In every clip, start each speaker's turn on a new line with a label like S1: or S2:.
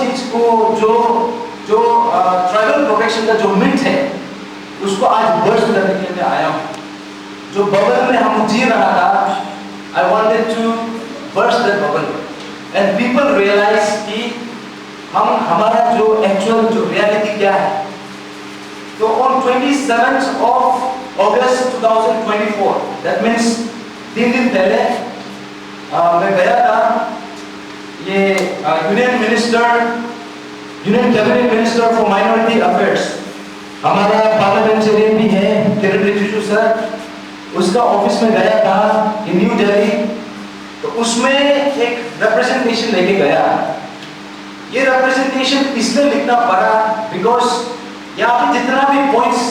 S1: चीज को जो जो ट्राइबल प्रोटेक्शन का जो मिथ है उसको आज बर्स्ट करने के लिए मैं आया हूँ। जो बबल में हम जी रहा था, I wanted to burst that bubble and people realize कि हमारा जो एक्चुअल जो रियलिटी क्या है। तो on 27th of August 2024, that means 3 दिन पहले मैं गया था ये union cabinet minister for minority affairs, हमारा पार्लियामेंटेरियन भी है किरण रिजिजू सर, उसका ऑफिस में गया था इन न्यू दिल्ली। तो उसमें एक रिप्रेजेंटेशन लेके गया। ये रिप्रेजेंटेशन इसलिए लिखना पड़ा बिकॉज यहाँ पे जितना भी पॉइंट्स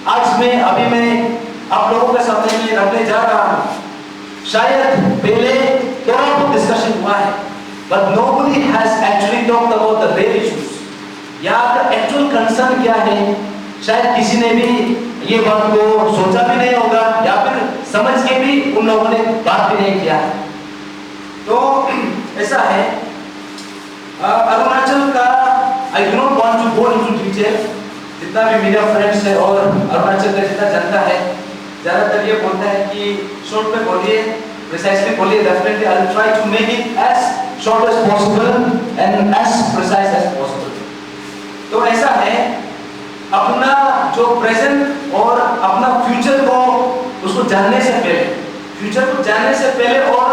S1: आज मैं आप लोगों के सामने में रखने जा रहा हूँ, शायद पहले थोड़ा बहुत डिस्कशन हुआ है, but nobody has actually talked about the real issues। यहाँ का एक्चुअल कंसर्न क्या है, शायद किसी ने भी ये बात को सोचा भी नहीं होगा या फिर समझ के भी उन लोगों ने बात भी नहीं किया। तो ऐसा है, अरुणाचल का I do not want to go into detail। जितना भी मीडिया फ्रेंड्स है और अरुणाचल का जितना जनता है, ज्यादातर ये बोलता है कि शॉर्ट में बोलिए, प्रिसाइजली बोलिए। Definitely I will try to make it as short as possible and as precise as possible. तो ऐसा है, अपना जो प्रेजेंट और अपना फ्यूचर को उसको जानने से पहले, फ्यूचर को जानने से पहले और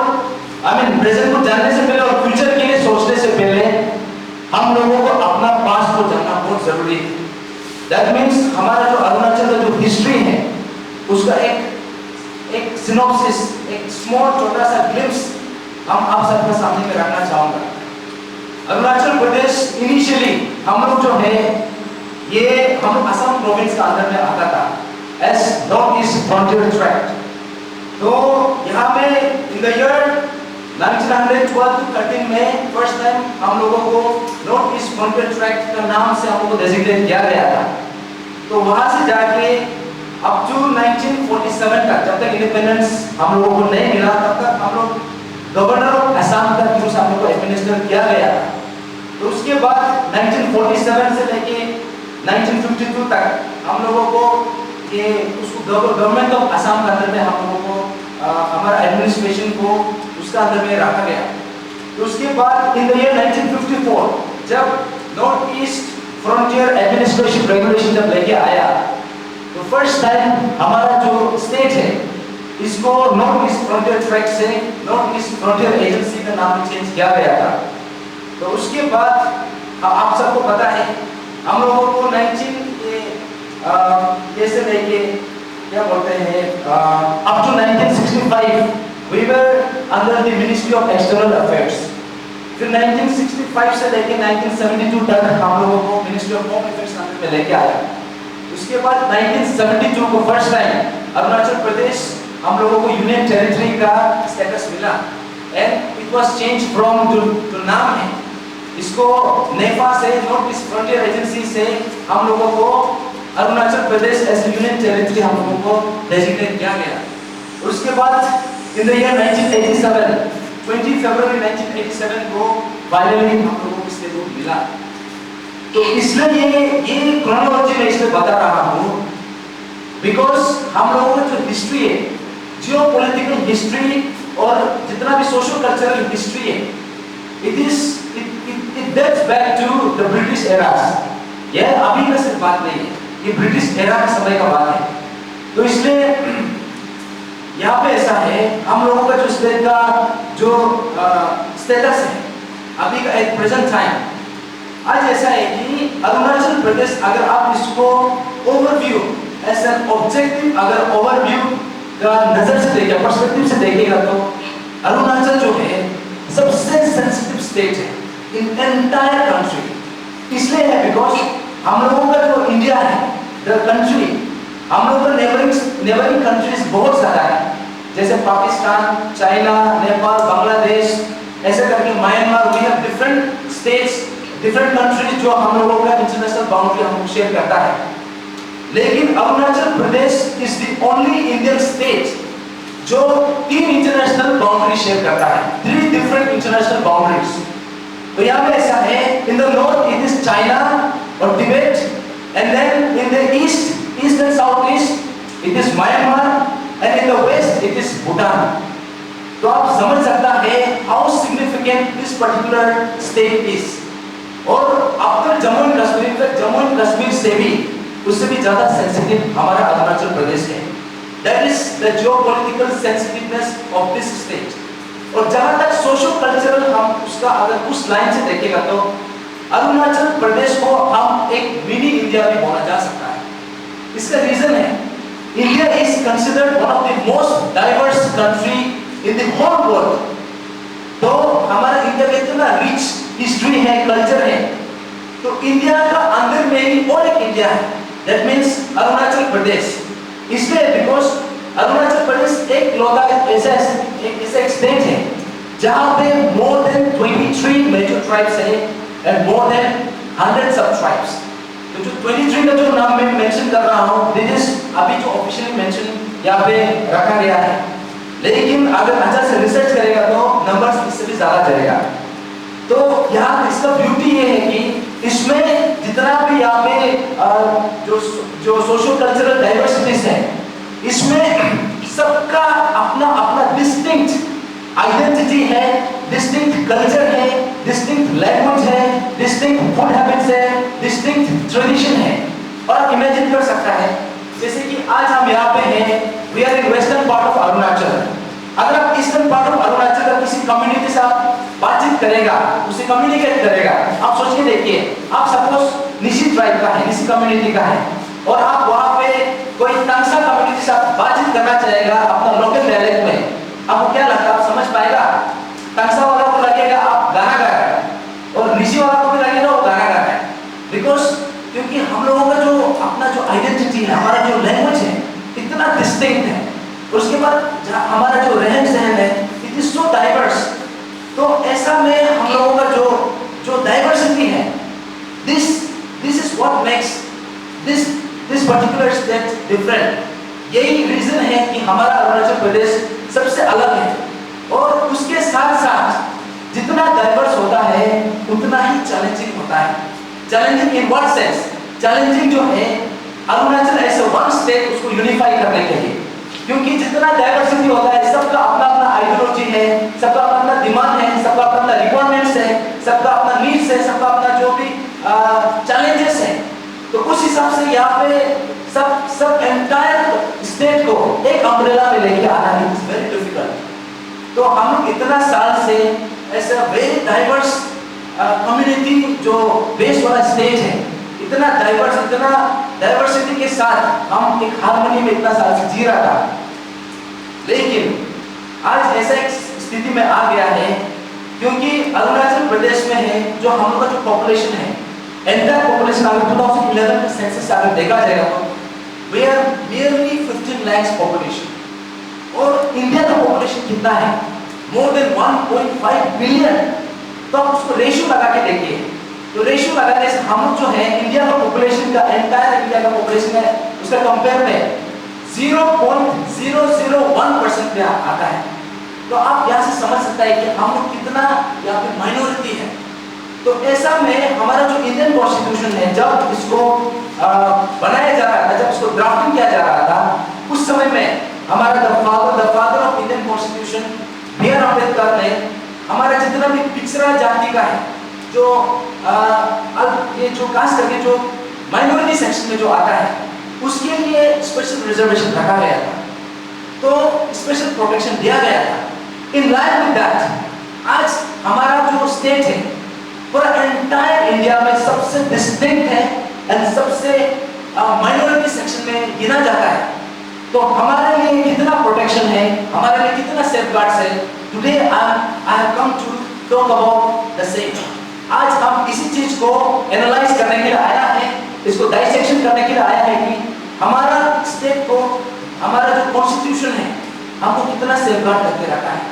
S1: प्रेजेंट को जानने से पहले और फ्यूचर के लिए सोचने से पहले हम लोगों को अपना पास्ट को जानना बहुत जरूरी है। दैट मीन्स हमारा जो अरुणाचल का जो हिस्ट्री है उसका एक सिनॉप्सिस, एक स्मॉल छोटा सा ग्लिम्स हम आप सबके सामने में रखना चाहूंगा। अरुणाचल प्रदेश इनिशियली हम लोग जो है ये हम असम प्रोविंस का अंदर में आता था as North East Frontier Tract. तो यहाँ पे इन द ईयर 1912-13 में फर्स्ट टाइम हम लोगों को नॉर्थ ईस्ट फ्रंटियर ट्रैक्ट का नाम से हम लोगों को डेजिग्नेट किया गया था। तो वहां से जाके अप टू 1947 तक, जब तक इंडिपेंडेंस हम लोगों को नहीं मिला तब तक हम लोग गवर्नर ऑफ असम का थ्रू से हम लोग को एडमिनिस्टर किया गया। तो उसके बाद 1947 से लेके 1952 तक हम लोगों को ये उसको गवर्नमेंट ऑफ असम के अंदर में हम लोगों को हमारा एडमिनिस्ट्रेशन को उसका अंदर में रखा गया। तो उसके बाद इन द ईयर 1954 जब north East frontier administration regulation जब लेके आया, तो फर्स्ट टाइम हमारा जो स्टेट है इसको नॉर्थ ईस्ट फ्रंटियर ट्रैक्ट से नॉर्थ ईस्ट फ्रंटियर एजेंसी का नाम चेंज किया गया था। तो उसके बाद आप सबको पता है हम लोगों को 19 से लेके क्या बोलते हैं up to 1965 we were under the Ministry of External Affairs। फिर 1965 से लेके 1972 तक हम लोगों को Ministry of Home Affairs अंदर में लेके आया। उसके बाद 1972 को फर्स्ट टाइम अरुणाचल प्रदेश हम लोगों को यूनियन टेरिटरी का स्टेटस मिला and it was change from जो नाम है इसको नेफा से नॉर्थ ईस्ट फ्रंटियर एजेंसी से हम लोगों को Arunachal Pradesh as union territory हम लोगों को डेजिग्नेट किया गया। उसके बाद इन द ईयर 1987 20 फरवरी 1987 को फाइनली हम लोगों को इसके रूप मिला। तो इसलिए ये क्रोनोलॉजी में इसलिए बता रहा हूँ बिकॉज हम लोगों का जो हिस्ट्री है, जियोपॉलिटिकल हिस्ट्री और जितना भी सोशल कल्चरल हिस्ट्री है, it dates back to the British era। यह अभी का सिर्फ बात नहीं है, ये ब्रिटिश एरा के समय का बात है। तो इसलिए यहाँ पे ऐसा है, हम लोगों का जो स्टेट का जो स्टेटस है अभी का एक प्रेजेंट टाइम आज ऐसा है कि अरुणाचल प्रदेश, अगर आप इसको ओवरव्यू एज एन ऑब्जेक्टिव अगर ओवरव्यू का नजर से देखेगा, पर्सपेक्टिव से देखेगा, तो अरुणाचल जो है सबसे सेंसिटिव स्टेट है इन एंटायर कंट्री। इसलिए है बिकॉज हम लोगों का जो इंडिया है द कंट्री, हम लोगों का नेबरिंग कंट्रीज बहुत सारा है, जैसे पाकिस्तान, चाइना, नेपाल, बांग्लादेश, ऐसे करके Myanmar. We have different states, different countries जो हम लोगों का इंटरनेशनल बाउंड्री हम शेयर करता है। लेकिन Arunachal Pradesh is the only Indian state जो 3 इंटरनेशनल बाउंड्री शेयर करता है, 3 डिफरेंट इंटरनेशनल बाउंड्रीज। तो यहाँ पे ऐसा है, in the north in the east and southeast, it is Myanmar, and in the west it is Bhutan. तो आप समझ सकता है how significant this particular state is. और आफ्टर जम्मू एंड कश्मीर से भी उससे भी ज्यादा सेंसिटिव हमारा अरुणाचल प्रदेश है. That is the geopolitical sensitiveness of this state. और जहां तक सोशो कल्चरल हम उसका अगर उस लाइन से देखेगा तो अरुणाचल प्रदेश को हम एक मिनी इंडिया भी बोला जा सकता है. इसका रीजन है India is considered one of the most diverse country in the whole world. तो हमारा इंडिया का इतना रिच हिस्ट्री है, कल्चर है, तो इंडिया का अंदर में ही और एक इंडिया है, दैट मींस अरुणाचल प्रदेश. इसलिए बिकॉज अरुणाचल प्रदेश एक लौता ऐसा एक स्टेट है जहां पे मोर देन 23 मेजर ट्राइब्स है एंड मोर देन 100 सब ट्राइब्स. तो जो 23 का जो नाम मैं मेंशन कर रहा हूं, दिस इज अभी जो ऑफिशियली मेंशन यहां पे रखा गया है, लेकिन अगर अच्छा से रिसर्च करेगा तो नंबर्स इससे भी ज्यादा चलेगा. तो यहाँ इसका ब्यूटी ये है कि इसमें जितना भी यहाँ पे जो सोशो कल्चरल डाइवर्सिटीज है, इसमें सबका अपना अपना डिस्टिंक्ट आइडेंटिटी है, डिस्टिंक्ट कल्चर है, डिस्टिंक्ट लैंग्वेज है, डिस्टिंक्ट फूड हैबिट्स है, डिस्टिंक्ट ट्रेडिशन है. और आप इमेजिन कर सकता है जैसे कि आज हम यहाँ पे हैं, we are in western part of Arunachal. अगर आप ईस्टर्न पार्ट ऑफ अरुणाचल का किसी कम्युनिटी से आप बातचीत करेगा, उससे कम्युनिकेट करेगा, आप सोच के देखिए, आप सपोज निशी ट्राइब का है, निशी कम्युनिटी का है, और आप वहाँ पे कोई तंगसा कम्युनिटी से आप बातचीत करना चाहेगा अपना लोकल डायलेक्ट में, आपको क्या लगता है, आप समझ पाएगा? तंगसा वाला को लगेगा आप गाना गा रहे हैं, और निशी वाला को भी लगेगा वो गाना गा रहा है. बिकॉज क्योंकि हम लोगों का जो अपना जो आइडेंटिटी है, हमारा जो लैंग्वेज है, इतना डिस्टिंक्ट है. उसके बाद हमारा जो रहन सहन है, इट इज सो डाइवर्स. तो ऐसा में हम लोगों का जो डाइवर्सिटी है, this is what makes this particular state different. यही रीजन है कि हमारा अरुणाचल प्रदेश सबसे अलग है. और उसके साथ साथ जितना डाइवर्स होता है उतना ही चैलेंजिंग होता है. Challenging in what sense? Challenging जो है अरुणाचल ऐसे वन स्टेट उसको यूनिफाई करने के लिए, क्योंकि जितना डाइवर्सिटी होता है, सबका अपना अपना आइडियोलॉजी है, सबका अपना अपना डिमांड है, सबका अपना अपना रिक्वायरमेंट्स है, सबका अपना नीड्स है, सबका अपना जो भी चैलेंजेस है. तो उस हिसाब से यहाँ पे सब एंटायर स्टेट को एक अम्ब्रेला में लेके आना है, इट्स वेरी डिफिकल्ट. तो हम लोग इतना साल से ऐसा वेरी डाइवर्स कम्युनिटी जो बेस वाला स्टेट है, इतना डाइवर्सिटी के साथ हम एक हार्मनी में इतना साल से जी रहा था. लेकिन आज ऐसा एक स्थिति में आ गया है, क्योंकि अरुणाचल प्रदेश में है जो हम लोग का जो पॉपुलेशन है, एंटायर पॉपुलेशन अगर 2011 के सेंसस से अगर देखा जाएगा तो we are nearly 15 lakh population. और इंडिया का पॉपुलेशन कितना है? More than 1.5 billion. तो आप उसको रेशियो लगा के देखिए, तो रेशियो लगाने से हम लोग जो है इंडिया का पॉपुलेशन का एंटायर इंडिया का पॉपुलेशन है उसका कंपेयर में 0.001% पे आता है. तो आप यहाँ से समझ सकता है कि हम लोग कितना यहाँ पे माइनॉरिटी है. तो ऐसा में हमारा जो इंडियन कॉन्स्टिट्यूशन है, जब इसको बनाया जा रहा था, जब इसको ड्राफ्टिंग किया जा रहा था, उस समय में हमारा the father of Indian constitution B R. Ambedkar ने हमारा जितना भी पिछड़ा जाति का है, जो ये जो कास्ट करके जो माइनॉरिटी सेक्शन में जो आता है, उसके लिए स्पेशल रिजर्वेशन रखा गया था. तो स्पेशल प्रोटेक्शन दिया गया था. इन लाइन विद दैट आज हमारा जो स्टेट है पूरा एंटायर इंडिया में सबसे डिस्टिंक्ट है एंड सबसे माइनॉरिटी सेक्शन में गिना जाता है. तो हमारे लिए कितना प्रोटेक्शन है, हमारे लिए कितना सेफगार्ड्स है, today I have come to talk about the same. आज हम इसी चीज को एनालाइज करने के लिए आया है, इसको डाइसेक्शन करने के लिए आया है कि हमारा स्टेट को, हमारा जो कॉन्स्टिट्यूशन है, हमको कितना सेफगार्ड करके रखा है.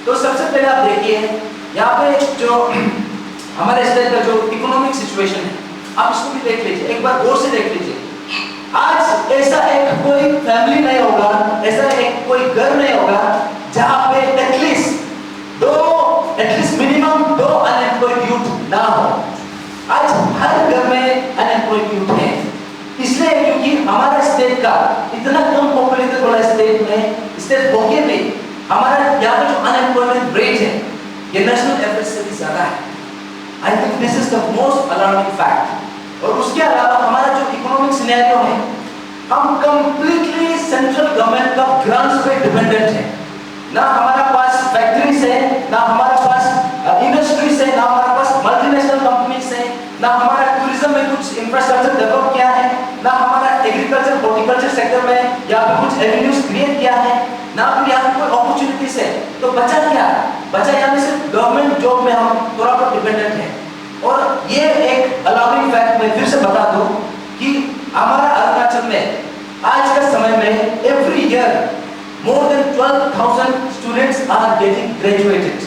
S1: तो सबसे पहले आप देखिए यहाँ पे जो हमारे स्टेट का जो इकोनॉमिक सिचुएशन है, आप इसको भी देख लीजिए, एक बार गौर से देख लीजिए. आज ऐसा एक कोई फैमिली नहीं होगा, ऐसा एक कोई घर नहीं होगा जहाँ पे एटलीस्ट मिनिमम 2 अनएम्प्लॉयड यूथ ना हो. आज हर घर में अनएम्प्लॉयड यूथ है. इसलिए इसलिए क्योंकि हमारा स्टेट का इतना कम पॉपुलेटेड वाला स्टेट में स्टेट होके भी हमारा यहाँ पे जो अनएम्प्लॉयमेंट रेट है ये नेशनल एवरेज से भी ज्यादा है। I think this is the most alarming fact. और उसके अलावा हमारा जो इकोनॉमिक सिनेरियो है, हम कंप्लीटली सेंट्रल गवर्नमेंट का ग्रांट्स पे डिपेंडेंट है। ना हमारा पास फैक्ट्रीज है, ना हमारा पास इंडस्ट्रीज है, ना हमारा पास मल्टीनेशनल कंपनीज है, ना हमारा टूरिज्म में कुछ इंफ्रास्ट्रक्चर डेवलप किया है, ना हमारा एग्रीकल्चर हॉर्टिकल्चर सेक्टर में या फिर कुछ एवेन्यूज क्रिएट किया है, ना फिर यहाँ पे कोई अपॉर्चुनिटीज है। तो बचा क्या? बचा यहाँ पे सिर्फ गवर्नमेंट जॉब में हम थोड़ा बहुत डिपेंडेंट है। और ये एक अलार्मिंग फैक्ट मैं फिर से बता दूं कि हमारा अरुणाचल में आज का समय में every year more than 12,000 students are getting graduated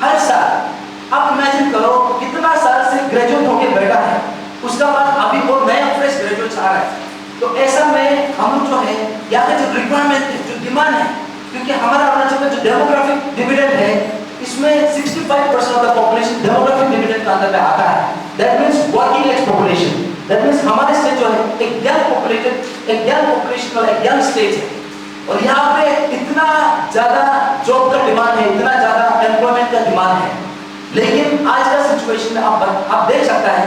S1: हर साल। आप इमेजिन करो कितना साल से ग्रेजुएट होके बैठा है, उसका बाद अभी वो नया फ्रेश ग्रेजुएट आ रहा है। तो ऐसा में हम लोग जो है यहाँ का जो रिक्वायरमेंट है, जो डिमांड है, क्योंकि हमारा अरुणाचल में जो डेमोग्राफिक डिविडेंड है इसमें 65% of the population demographic dividend के अंदर में आता है। That means working age population. That means हमारे स्टेट जो है एक यंग पॉपुलेशन वाला एक यंग स्टेट है। और यहाँ पे इतना ज्यादा जॉब का डिमांड है, इतना ज्यादा एम्प्लॉयमेंट का डिमांड है, लेकिन आज का सिचुएशन में आप देख सकता है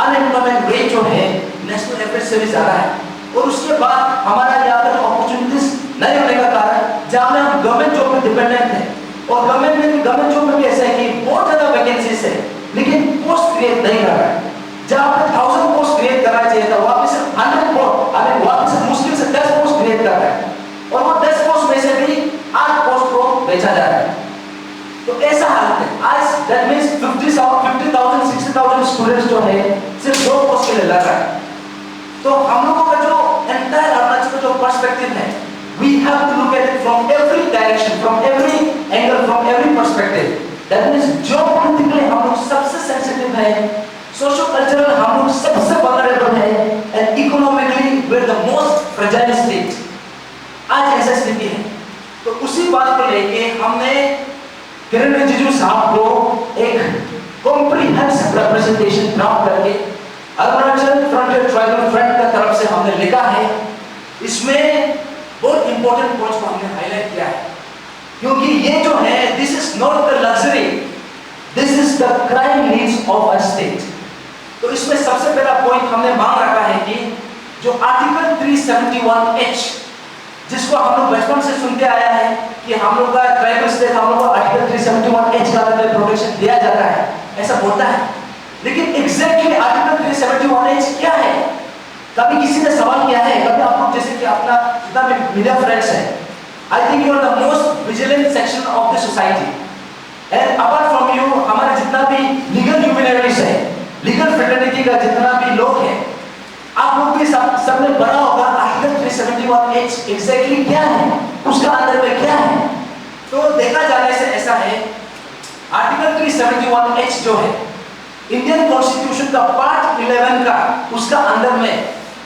S1: अनएम्प्लॉयमेंट रेट जो है नेशनल एवरेज से भी ज्यादा है। और उसके बाद हमारा यहाँ पर जो अपॉर्चुनिटीज नहीं होने का कारण, जहाँ में हम गवर्नमेंट जॉब में डिपेंडेंट है, और गवर्नमेंट जॉब में भी ऐसा है कि बहुत ज्यादा वैकेंसीज है लेकिन पोस्ट क्रिएट नहीं कर रहा है। जहाँ पे 1000 पोस्ट क्रिएट करना चाहिए था वहाँ पे सिर्फ 100 पोस्ट, वहाँ पे सिर्फ मुश्किल से 10 पोस्ट क्रिएट कर रहा है, और वो 10 पोस्ट में से भी 8 पोस्ट को बेचा जा रहा है। तो ऐसा हालत है आज। दैट मींस 50,000 60,000 स्टूडेंट्स जो है सिर्फ 2 पोस्ट के लिए लग रहा है। तो हम लोगों का जो एंटायर अरुणाचल का जो पर्सपेक्टिव है, we have to look at it from every direction, from every angle, from every perspective. That means geopolitically हम लोग सबसे सेंसिटिव है, सोशो कल्चरल हम लोग सबसे वल्नरेबल है, and economically we're the most fragile state। आज ऐसा स्थिति है। तो उसी बात को लेके हमने किरण रिजिजू साहब को एक कॉम्प्रिहेंसिव रिप्रेजेंटेशन ड्राफ्ट करके अरुणाचल फ्रंटियर ट्राइबल फ्रंट का तरफ से हमने लिखा है। इसमें बहुत इंपॉर्टेंट पॉइंट्स को हमने हाईलाइट किया है, क्योंकि ये जो है this is not the luxury, this is the crime needs of a state. तो इसमें सबसे पहला पॉइंट हमने मांग रखा है कि जो आर्टिकल 371H, जिसको हम लोग बचपन से सुनते आया है कि हम लोग का ट्राइबल स्टेट, हम लोग को आर्टिकल 371H का अंदर प्रोटेक्शन दिया जाता है, ऐसा बोलता है। लेकिन एग्जैक्टली आर्टिकल 371H क्या है? कभी किसी ने सवाल किया है? कभी आप लोग जैसे कि अपना जितना भी मीडिया फ्रेंड्स है, I think you are the most vigilant section of the society, and apart from you हमारा जितना भी लीगल ह्यूमैनिटीज है, लीगल फ्रेटर्निटी का जितना भी लोग है, आप लोग भी सबने पढ़ा होगा आर्टिकल 371H एग्जैक्टली क्या है, उसका अंदर में क्या है। तो देखा जाने से ऐसा है, आर्टिकल 371H जो है इंडियन कॉन्स्टिट्यूशन का पार्ट 11 का, उसका अंदर में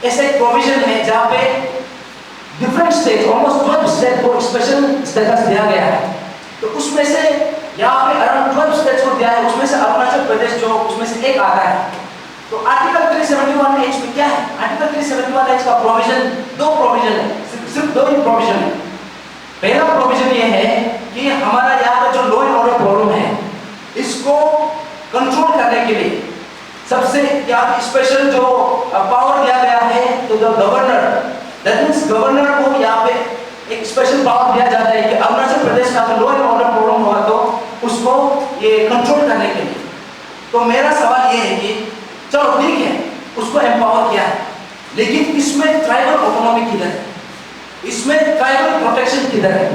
S1: ऐसा एक प्रोविजन है जहाँ पे डिफरेंट स्टेट, ऑलमोस्ट 12 स्टेट को स्पेशल स्टेटस दिया गया है। तो उसमें से यहाँ पे अराउंड 12 स्टेट्स को दिया है, उसमें से अरुणाचल प्रदेश जो उसमें से एक आता है। तो आर्टिकल 371H में क्या है? आर्टिकल 371H का प्रोविजन, 2 प्रोविजन है, सिर्फ 2 ही प्रोविजन है। पहला प्रोविजन ये है कि हमारा यहाँ का जो लॉ एंड ऑर्डर प्रॉब्लम है, इसको कंट्रोल करने के लिए सबसे यहाँ स्पेशल जो पावर दिया गया है तो the governor, that means governor को यहाँ पे एक स्पेशल पावर दिया जाता है कि अरुणाचल प्रदेश का लॉ एंड ऑर्डर प्रॉब्लम होगा तो उसको ये कंट्रोल करने के लिए। तो मेरा सवाल ये है कि चलो ठीक है, उसको एम्पावर किया है, लेकिन इसमें ट्राइबल ऑटोनॉमी किधर है? इसमें ट्राइबल प्रोटेक्शन किधर है?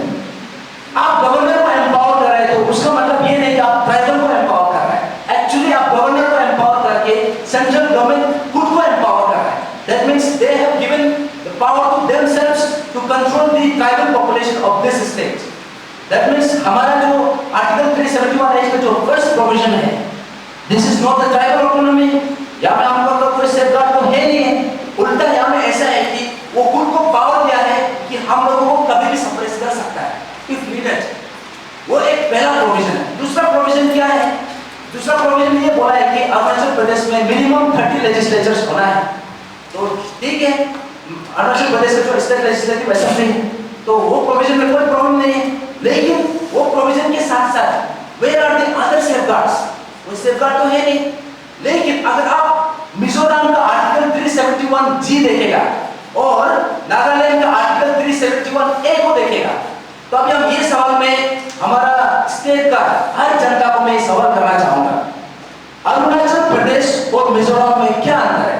S1: आप गवर्नर को एम्पावर कर रहे हो तो उसका मतलब ये नहीं कि आप ट्राइबल को एम्पावर कर रहे हैं। एक्चुअली आप गवर्नर को एम्पावर करके सेंट्रल गवर्नमेंट खुद को एम्पावर कर रहा है। That means they have given the power to themselves to control the tribal population of this state. That means हमारा जो आर्टिकल 371H का जो फर्स्ट प्रोविजन है, this is not the tribal autonomy. यहाँ पे हम लोग का कोई सेफगार्ड तो है नहीं है, उल्टा यहाँ में ऐसा है कि वो खुद को पावर दिया है कि हम लोगों को कभी भी सप्रेस कर सकता है इफ नीडेड। वो एक पहला प्रोविजन है। दूसरा प्रोविजन क्या है? दूसरा प्रोविजन ये बोला है कि अरुणाचल प्रदेश में मिनिमम 30 लेजिस्लेचर्स होना है। तो ठीक है, अरुणाचल प्रदेश का जो स्टेट लेजिस्लेटिव असेंबली है, तो वो प्रोविजन में कोई प्रॉब्लम नहीं है। लेकिन वो प्रोविजन के साथ साथ where are the other safeguards, वो सेफगार्ड तो है नहीं। लेकिन अगर आप मिजोरम का आर्टिकल 371 जी देखेगा और नागालैंड का आर्टिकल 371 ए को देखेगा, तो अभी हम ये सवाल में हमारा स्टेट का हर जनता को मैं सवाल करना चाहूंगा, अरुणाचल प्रदेश और मिजोरम में क्या अंतर है?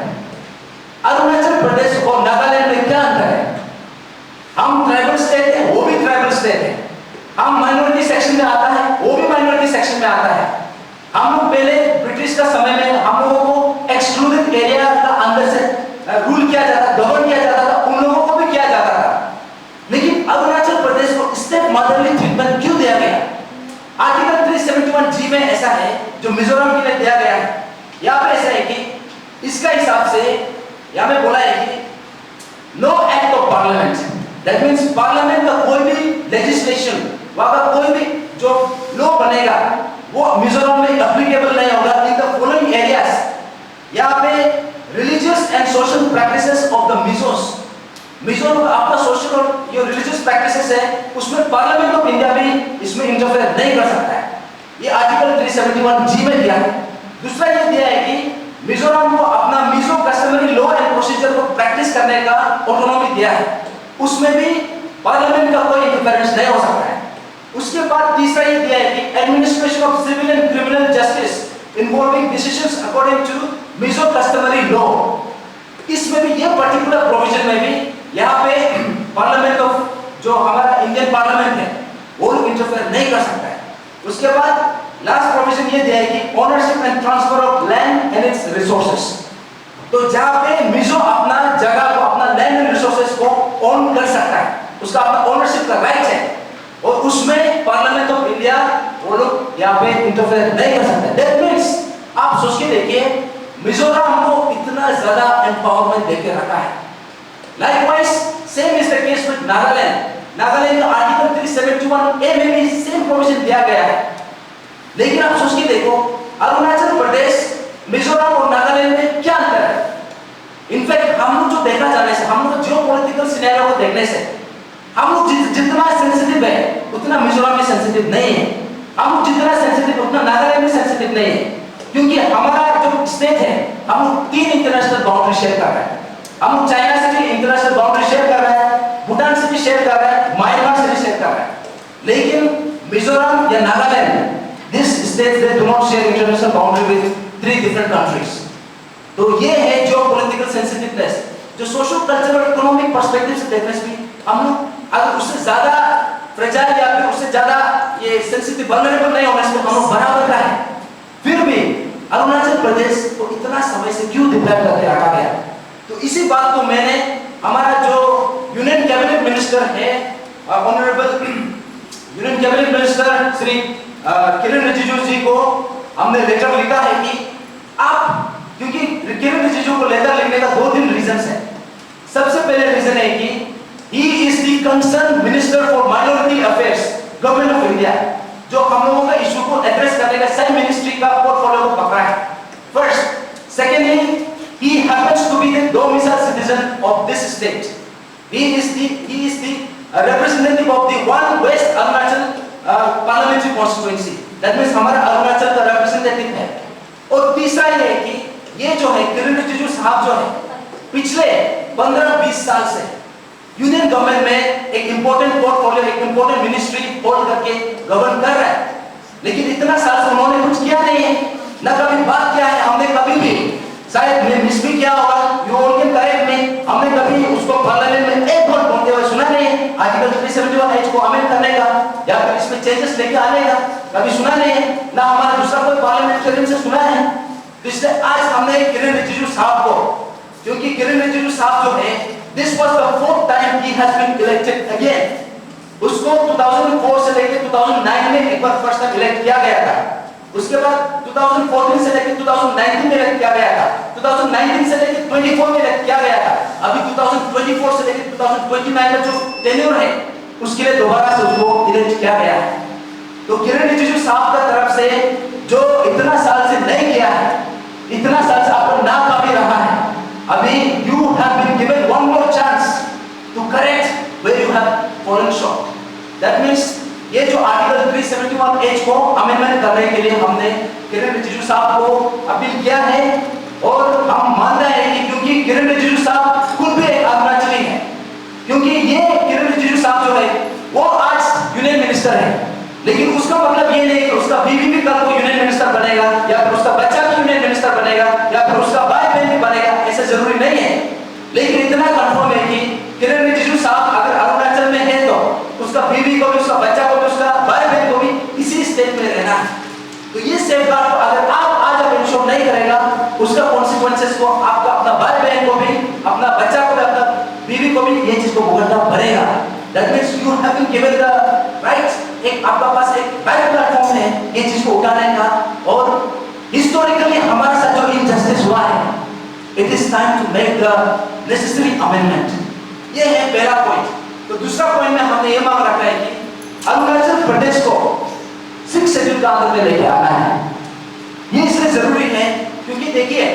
S1: अरुणाचल प्रदेश और नागालैंड में क्या अंतर है? हम ट्राइबल स्टेट है, वो भी ट्राइबल स्टेट है। हम माइनॉरिटी सेक्शन में आता है, वो भी माइनॉरिटी सेक्शन में आता है। हम लोग पहले ब्रिटिश का समय में हम लोगों को एक्सक्लूडेड एरिया का अंदर से रूल किया जाता, गवर्न किया जाता था, उन लोगों को भी किया जाता था। लेकिन अरुणाचल प्रदेश को स्टेट मदरली ट्रीटमेंट क्यों दिया गया? आर्टिकल 371 जी में ऐसा है जो मिजोरम के लिए दिया गया है। यहाँ पे ऐसा है कि इसका हिसाब से यहाँ पे बोला है कि no act of parliament, that means parliament का कोई भी लेजिस्लेशन, वहां का कोई भी जो लॉ बनेगा वो मिजोरम में एप्लीकेबल नहीं होगा इन द फॉलोइंग एरियाज। यहाँ पे religious and social practices of the Mizos, Mizoram का आपका सोशल और जो रिलीजियस प्रैक्टिसेस है उसमें पार्लियामेंट ऑफ इंडिया भी इसमें इंटरफेयर नहीं कर सकता है। ये आर्टिकल 371 जी में दिया है। दूसरा ये दिया है कि मिजोरम को अपना Mizo customary law and procedure को प्रैक्टिस करने का ऑटोनॉमी दिया है, उसमें भी पार्लियामेंट का कोई इंटरफेरेंस नहीं हो सकता है। उसके बाद तीसरा ये दिया है कि administration of civil and criminal justice involving decisions according to Mizo customary law, इसमें भी ये पर्टिकुलर प्रोविजन में भी यहाँ पे पार्लियामेंट ऑफ जो हमारा इंडियन पार्लियामेंट है वो लोग इंटरफेयर नहीं कर सकता है। उसके बाद लास्ट प्रोविजन ये दिया है कि ownership and transfer of land and it's resources, तो जहाँ पे मिजो अपना जगह को, अपना लैंड एंड रिसोर्सेस को ओन कर सकता है, उसका अपना ओनरशिप का राइट है, और उसमें पार्लियामेंट ऑफ इंडिया वो लोग यहाँ पे इंटरफेयर नहीं कर सकते। दैट मींस आप सोच के देखिए, मिजोरम को इतना ज्यादा एम्पावरमेंट देके रखा है। Likewise same is the case with Nagaland. Nagaland का आर्टिकल 371 ए में भी सेम प्रोविजन दिया गया है। लेकिन आप सोच के देखो, अरुणाचल प्रदेश, मिजोरम और नागालैंड में क्या अंतर है? इनफैक्ट हम लोग जो देखा जाने से, हम लोग जियोपॉलिटिकल सिनेरियो को देखने से, हम लोग जितना सेंसिटिव है उतना मिजोरम में सेंसिटिव नहीं है। हम लोग जितना सेंसिटिव उतना नागालैंड में सेंसिटिव नहीं है, क्योंकि हमारा जो स्टेट है हम लोग 3 इंटरनेशनल बाउंड्री शेयर कर रहे हैं। हम लोग चाइना से भी इंटरनेशनल बाउंड्री शेयर कर रहे हैं, भूटान से भी शेयर कर रहे हैं, म्यांमार से भी शेयर कर रहे हैं। लेकिन मिजोरम या Nagaland, this states they do not share international boundary with 3 different countries. तो ये है जो पॉलिटिकल सेंसिटिवनेस, जो सोशल कल्चरल और इकोनॉमिक पर्सपेक्टिव से देखने से भी हम लोग अगर उससे ज्यादा फ्रेजाइल या फिर उससे ज्यादा ये सेंसिटिव वल्नरेबल नहीं होने से हम लोग बराबर का है। फिर भी अरुणाचल प्रदेश को इतना समय से क्यों डिक्लेयर करके रखा गया? तो इसी बात को मैंने हमारा जो यूनियन कैबिनेट मिनिस्टर है, honourable union cabinet minister Shri Kiren Rijiju ji को हमने लेटर लिखा है कि आप, क्योंकि किरण रिजिजू को लेटर लिखने का 2-3 रीजंस है। सबसे पहले रीजन है कि he is the concerned minister for minority affairs, government of India, जो हम लोगों का इशू को एड्रेस करने का सही मिनिस्ट्री का पोर्टफोलियो को पकड़ा है। First, secondly, he happens to be the domicile citizen of this state. He is the representative of the one West Arunachal parliamentary constituency. That means हमारा अरुणाचल का representative है। और तीसरा ये है कि ये जो है किरण रिजिजू साहब जो है पिछले 15-20 साल से यूनियन गवर्नमेंट में एक इंपॉर्टेंट पोर्टफोलियो, एक इंपॉर्टेंट मिनिस्ट्री होल्ड करके गवर्न कर रहा है। लेकिन इतना साल से उन्होंने कुछ किया नहीं है, ना कभी बात किया है। हमने कभी भी, शायद मैं मिस भी किया होगा, यू ऑल कैन करेक्ट मी, हमने कभी उसको पार्लियामेंट में एक वर्ड बोलते हुए सुना नहीं है। आर्टिकल 371 को अमेंड करने का या फिर इसमें चेंजेस लेके आने का कभी सुना नहीं है, ना हमारा दूसरा कोई पार्लियामेंटेरियन से सुना है। तो इसलिए आज हमने किरण रिजिजू साहब को, क्योंकि किरण रिजिजू साहब जो है, this was the 4th time he has been elected again. उसको 2004 से लेकर 2009 में एक बार फर्स्ट टाइम इलेक्ट किया गया था। उसके बाद 2014 से लेकर 2019 में इलेक्ट किया गया था। 2019 से लेकर 24 में इलेक्ट किया गया था। अभी 2024 से लेकर 2029 में जो टेन्योर है उसके लिए दोबारा से उसको इलेक्ट किया गया है। तो किरण रिजिजू साहब का तरफ से जो इतना साल से नहीं किया है, इतना साल से आपको नाकामी रहा है, अभी you fallen short. That means ये जो आर्टिकल 371H को अमेंडमेंट करने के लिए हमने किरण रिजिजू साहब को अपील किया है और हम मान रहे हैं कि क्योंकि किरण रिजिजू साहब खुद भी एक अरुणाचली हैं, क्योंकि ये किरण रिजिजू साहब जो है वो आज यूनियन मिनिस्टर है, लेकिन उसका मतलब ये नहीं कि उसका बीवी भी कल को यूनियन मिनिस्टर बनेगा या फिर उसका बच्चा भी यूनियन मिनिस्टर बनेगा या फिर उसका भाई बहन भी बनेगा, ऐसा जरूरी नहीं है। लेकिन इतना कंफर्म है कि किरण रिजिजू साहब अगर अरुणाचल में है तो उसका बीवी को भी, उसका बच्चा को भी, उसका भाई बहन को भी इसी स्टेट में रहना है। तो ये सेफगार्ड को अगर आप आज आप इंश्योर नहीं करेगा, उसका कॉन्सिक्वेंसेस को आपका अपना भाई बहन को भी, अपना बच्चा को भी, अपना बीवी को भी ये चीज को भुगतना पड़ेगा। That means you have been given the right, एक आपका पास एक राइट प्लेटफॉर्म है ये चीज को उठाने का, और हिस्टोरिकली हमारे साथ जो इनजस्टिस हुआ है, it is time to make the necessary amendment। ये है पहला पॉइंट। तो दूसरा पॉइंट में हमने ये मांग रखा है कि अरुणाचल प्रदेश को 6 शेड्यूल के अंदर में लेके आना है। ये इसलिए जरूरी है क्योंकि देखिए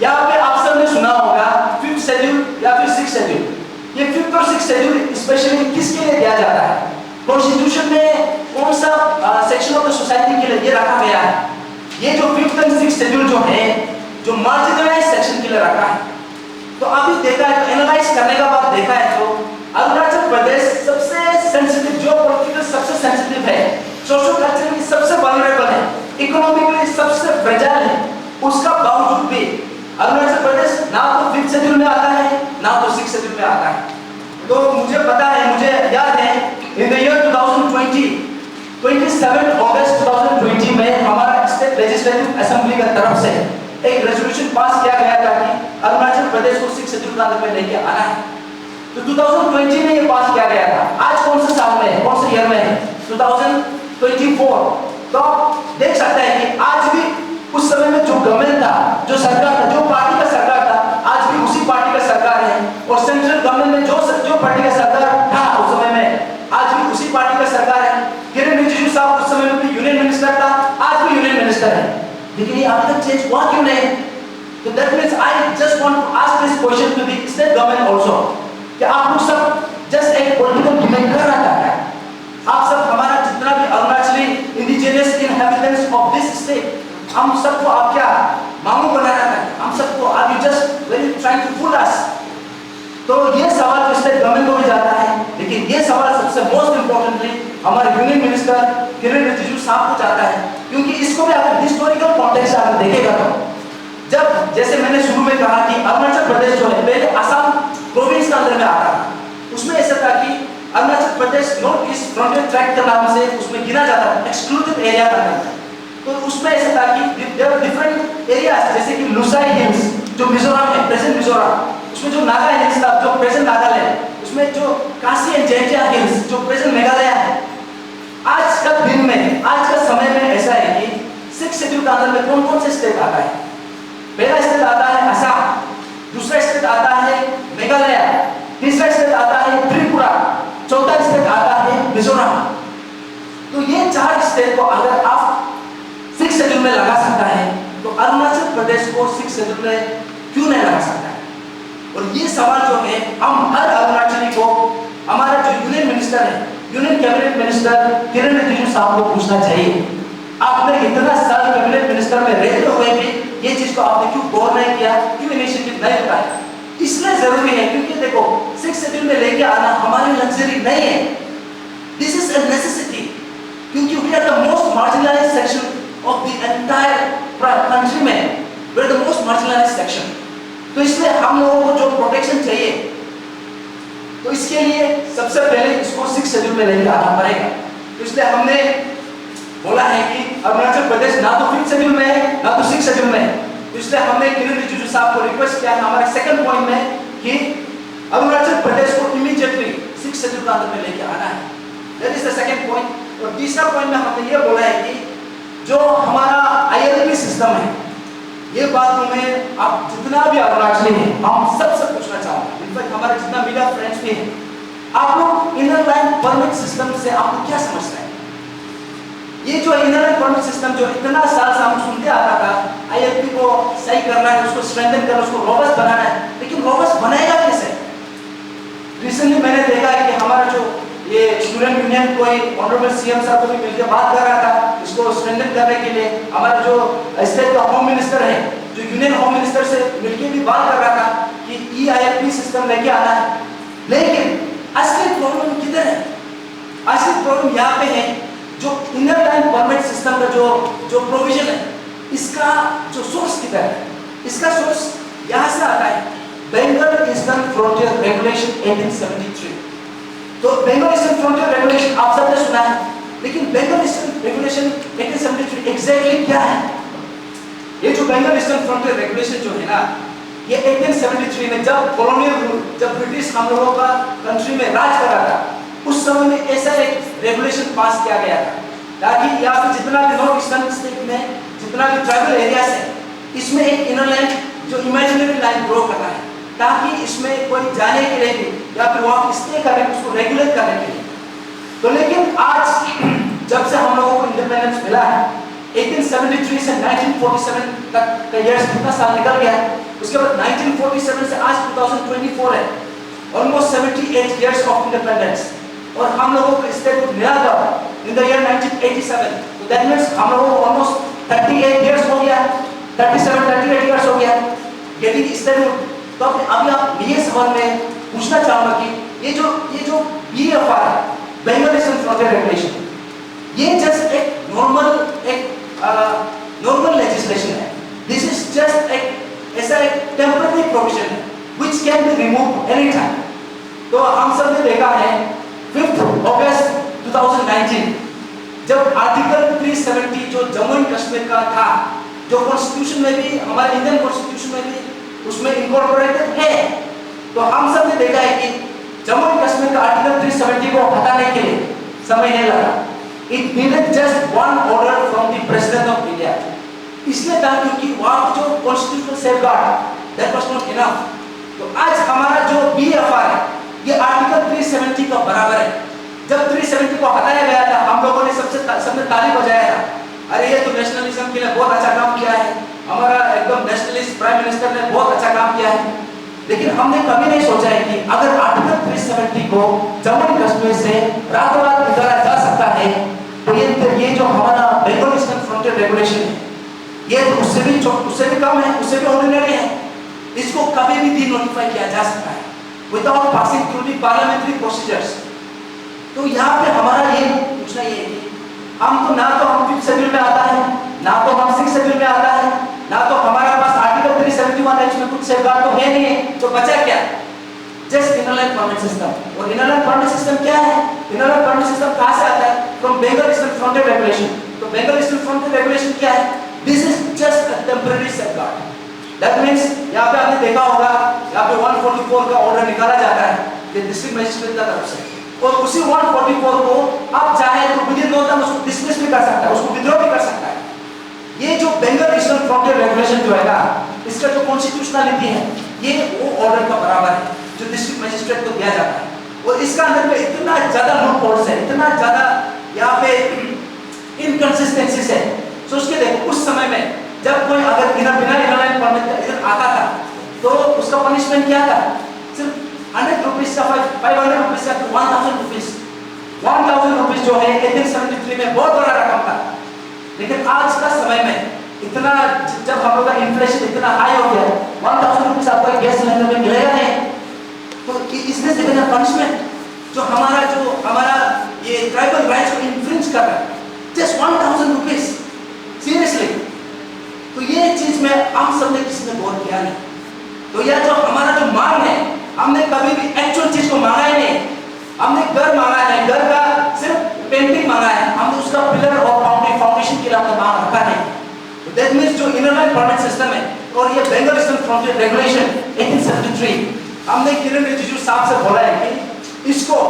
S1: यहाँ पे आप सबने सुना होगा 5th शेड्यूल या फिर 6th शेड्यूल। ये 5th और 6th शेड्यूल स्पेशली किसके लिए दिया जाता है? कॉन्स्टिट्यूशन में कौन सा सेक्शन ऑफ द सोसाइटी के लिए ये रखा गया है? ये जो 5th और 6th शेड्यूल जो है, जो मार्जिनलाइज्ड सेक्शन के लिए रखा है। तो अभी देखा है, तो एनालाइज करने का बाद देखा है तो अरुणाचल प्रदेश सबसे सेंसिटिव, जो पॉलिटिकल सबसे सेंसिटिव है, सोशल कल्चरली सबसे वल्नरेबल है, इकोनॉमिकली सबसे फ्रेजाइल है, उसका बावजूद भी अरुणाचल प्रदेश ना तो 5th शेड्यूल में आता है ना तो 6th शेड्यूल में आता है। तो मुझे पता है, मुझे याद है इन द ईयर 2020 27 अगस्त 2020 में हमारा स्टेट लेजिस्लेटिव असेंबली की तरफ से एक रेजोल्यूशन पास किया गया था कि अरुणाचल प्रदेश को 6th शेड्यूल के अंदर में लेके आना है। तो 2020 में ये पास किया गया था। आज कौन सा साल में है, कौन से ईयर में है? 2024। तो देख सकते हैं कि आज भी उस समय में जो गवर्नमेंट था, जो सरकार था, जो पार्टी का सरकार था, आज भी उसी पार्टी का सरकार है, और सेंट्रल गवर्नमेंट में जो पार्टी का सरकार था उस समय में, आज भी उसी पार्टी का सरकार है। किरण रिजिजू साहब उस समय में यूनियन मिनिस्टर था, आज भी यूनियन मिनिस्टर है, लेकिन ये अभी तक चेंज हुआ क्यों नहीं? तो that means I just want to ask this question to the state government also कि आप लोग सब जस्ट एक पॉलिटिकल गिमिक कर रहा था। आप सब हमारा जितना भी Arunachali indigenous inhabitants of this state, हम सबको आप क्या मामू बनाना था? हम सबको are you just very trying to fool us? तो ये सवाल तो स्टेट गवर्नमेंट को भी जाता है, लेकिन ये सवाल सबसे मोस्ट इंपोर्टेंटली हमारे यूनियन मिनिस्टर किरण रिजिजू साहब को जाता है, क्योंकि इसको भी अगर हिस्टोरिकल कॉन्टेक्स्ट अगर देखेगा तो जब जैसे मैंने शुरू में कहा कि अरुणाचल प्रदेश जो है पहले असम प्रोविंस के अंदर में आता था, उसमें ऐसा था कि Arunachal Pradesh north East Frontier tract के नाम से उसमें गिना जाता था, एक्सक्लूसिव एरिया था। तो उसमें ऐसा था कि देयर आर डिफरेंट एरियाज, जैसे कि लुसाई हिल्स जो मिजोरम है, प्रेजेंट मिजोरम, उसमें जो नागा हिल्स था जो प्रेजेंट नागालैंड, उसमें जो काशी एंड जैंतिया हिल्स जो प्रेजेंट मेघालय है। आज का दिन में, आज का समय में ऐसा है कि 6th शेड्यूल के अंदर में कौन-कौन से स्टेट आता है? पहला स्टेट आता है असम, दूसरा स्टेट आता है मेघालय, तीसरा स्टेट आता है त्रिपुरा, चौथा स्टेट आता है मिजोरम। तो ये 4 स्टेट को अगर आप 6th शेड्यूल में लगा सकता है तो अरुणाचल प्रदेश को 6th शेड्यूल में क्यों नहीं लगा सकता है? और ये सवाल जो है हम हर अरुणाचली को, हमारा जो यूनियन मिनिस्टर है, यूनियन कैबिनेट मिनिस्टर किरण रिजिजू साहब को पूछना चाहिए। आपने इतना साल कैबिनेट मिनिस्टर में रहते हुए भी ये चीज को आपने क्यों गौर नहीं किया, क्यों इनिशिएटिव नहीं उठाया? इसलिए जरूरी है क्योंकि देखो 6th शेड्यूल में लेके आना हमारी लग्जरी नहीं है, दिस इज अ नेसेसिटी, क्योंकि we are the most marginalised section of the entire country में, we are the most marginalised section. तो इसलिए हम लोगों को जो प्रोटेक्शन चाहिए, तो इसके लिए सबसे पहले इसको 6th शेड्यूल में लेके आना पड़ेगा। तो इसलिए हमने बोला है कि अरुणाचल प्रदेश ना तो 5th शेड्यूल में है ना तो 6th शेड्यूल में है। तो इसलिए हमने किरण रिजिजू साहब को रिक्वेस्ट किया है हमारे सेकंड पॉइंट में कि अरुणाचल प्रदेश को इमीडिएटली 6th शेड्यूल के अंदर में लेके आना है। That is the second point. और तीसरा पॉइंट में हमने ये बोला है कि जो हमारा ILP सिस्टम है, ये बात में आप जितना भी अरुणाचली है हम सबसे पूछना चाहूंगा, इनफैक्ट हमारे जितना मीडिया फ्रेंड्स भी हैं, आप लोग इनर लाइन परमिट सिस्टम से आप लोग क्या समझते हैं? ये जो इनर लाइन परमिट सिस्टम जो इतना साल से हम सुनते आ रहा था, ILP को सही करना है, उसको स्ट्रेंथन करना, उसको रोबस्ट बनाना है, लेकिन रोबस्ट बनाएगा कैसे? रिसेंटली मैंने मैंने देखा है कि हमारा जो ये स्टूडेंट यूनियन कोई ऑनरेबल सीएम साहब को भी मिलकर बात कर रहा था इसको स्ट्रेंथन करने के लिए। हमारा जो स्टेट का होम मिनिस्टर है, जो यूनियन होम मिनिस्टर से मिलकर भी बात कर रहा था कि EIFP सिस्टम लेके आना है। लेकिन असली प्रॉब्लम किधर है? असली प्रॉब्लम यहाँ पे है, जो इनर लाइन परमिट सिस्टम का जो प्रोविजन है, इसका जो सोर्स किधर है? इसका सोर्स यहाँ से आता है, बंगाल ईस्टर्न फ्रंटियर रेगुलेशन 1873। तो बंगाल ईस्टर्न फ्रंटियर रेगुलेशन आप सबने सुना है, लेकिन बंगाल ईस्टर्न रेगुलेशन 1873 एग्जैक्टली क्या है? ये जो बंगाल ईस्टर्न फ्रंटियर रेगुलेशन जो है ना, ये 1873 में जब कॉलोनियल रूल, जब ब्रिटिश हम लोगों का कंट्री में राज कर रहा था, उस समय में ऐसा एक रेगुलेशन पास किया गया था ताकि यहाँ पे जितना भी नॉर्थ ईस्टर्न स्टेट में जितना भी ट्राइबल एरियाज है, इसमें एक इनर लाइन जो इमेजिनरी लाइन ग्रो कर रहा है, ताकि इसमें कोई जाने के लिए भी या फिर वहाँ स्टे करने उसको रेगुलेट करने के लिए। तो लेकिन आज जब से हम लोगों को इंडिपेंडेंस मिला है, 1873 से 1947 तक का ईयर्स कितना साल निकल गया है, उसके बाद 1947 से आज 2024 है, ऑलमोस्ट 78 इयर्स ऑफ इंडिपेंडेंस। और हम लोगों को स्टेट मिला था इन द ईयर 1987, तो दैट मींस हम लोगों को ऑलमोस्ट 38 इयर्स हो गया, 38 इयर्स हो गया गेटिंग स्टेट। तो अभी आप ये सवाल में पूछना चाहूंगा कि ये जो BFR है, बंगाल ईस्टर्न फ्रंटियर रेगुलेशन, ये जस्ट एक नॉर्मल लेजिस्लेशन है। दिस इज जस्ट ऐसा एक टेम्पररी प्रोविजन है which can be removed any time. तो हम सब ने देखा है 5 अगस्त 2019 जब आर्टिकल 370 जो जम्मू एंड कश्मीर का था, जो कॉन्स्टिट्यूशन में भी, हमारे इंडियन कॉन्स्टिट्यूशन में भी उसमें इनकॉर्पोरेटेड है, तो हम सब ने देखा है कि जम्मू एंड कश्मीर का आर्टिकल 370 को हटाने के लिए समय नहीं लगा। It needed just one order from the president of India. इसलिए था क्योंकि वहां जो constitutional safeguard that was not enough. तो आज हमारा जो BFR है, ये आर्टिकल 370 का बराबर है। जब 370 को हटाया गया था, हम लोगों ने सबने ताली बजाया था, अरे ये तो नेशनलिज्म के लिए बहुत अच्छा काम किया है, हमारा एकदम नेशनलिस्ट प्राइम मिनिस्टर ने बहुत अच्छा काम किया है। लेकिन हमने कभी नहीं सोचा है कि अगर आर्टिकल 370 को जम्मू एंड कश्मीर से रातों रात निकाला जा सकता है, तो ये जो हमारा बंगाल ईस्टर्न फ्रंटियर रेगुलेशन है, ये तो उससे भी कम है, उससे भी ऑर्डिनरी है। इसको कभी भी डी नोटिफाई किया जा सकता है without passing through the parliamentary procedures. तो यहाँ पे हमारा ये पूछना ये है कि हम तो ना तो हम 5th शेड्यूल में आता है, ना तो हम 6th शेड्यूल में आता है, ना तो हमारा पास आर्टिकल 371 है, इसमें कुछ सेफगार्ड तो है नहीं है, तो बचा क्या? Just inner line permit system. और इनर लाइन परमिट सिस्टम क्या है? इनर लाइन परमिट सिस्टम कहाँ से आता है? From Bengal Eastern Frontier Regulation. तो बंगाल ईस्टर्न फ्रंटियर रेगुलेशन क्या है? This is just a temporary safeguard. That means यहाँ पे आपने देखा होगा, यहाँ पे 144 का ऑर्डर निकाला जाता है ये डिस्ट्रिक्ट मजिस्ट्रेट की तरफ से, और उसी 144 को आप चाहे तो विदिन नो टाइम उसको डिसमिस भी कर सकता है, उसको विथड्रॉ भी कर सकता है। ये जो बंगाल ईस्टर्न फ्रंटियर रेगुलेशन जो है ना, इसका जो कॉन्स्टिट्यूशनलिटी है, ये वो ऑर्डर का बराबर है जो डिस्ट्रिक्ट मजिस्ट्रेट को दिया जाता है। और इसका अंदर में इतना ज्यादा लूप होल्स है, इतना ज्यादा यहाँ पे इनकंसिस्टेंसीज है। तो उसके देखो उस समय में जब कोई अगर बिना इनर लाइन परमिट का इधर आता था, तो उसका पनिशमेंट क्या था? सिर्फ 100 रुपीज का 500 रुपीज का 1000 रुपीज। 1000 रुपीज जो है 1873 में बहुत बड़ा रकम था। लेकिन आज का समय में इतना, जब हम लोग का इन्फ्लेशन इतना हाई हो गया है, 1000 रुपीज आपको गैस सिलेंडर में मिलेगा नहीं, तो इसमें से बिना पनिशमेंट जो हमारा ये ट्राइबल राइट्स को इन्फ्रिंज कर रहा है, जस्ट 1000 रुपीज, सीरियसली। तो ये चीज में हम सबने किसी ने गौर किया नहीं। तो यह जो हमारा जो मांग है, हमने कभी भी एक्चुअल चीज को मांगा ही नहीं। हमने घर मांगा है, घर का सिर्फ पेंटिंग मांगा है, हमने उसका पिलर और फाउंडेशन के लिए हमने मांग रखा है। तो दैट मींस जो इनर लाइन परमिट सिस्टम है और ये बंगाल ईस्टर्न फ्रंटियर रेगुलेशन 1873, हमने किरण रिजिजू साहब से बोला है कि इसको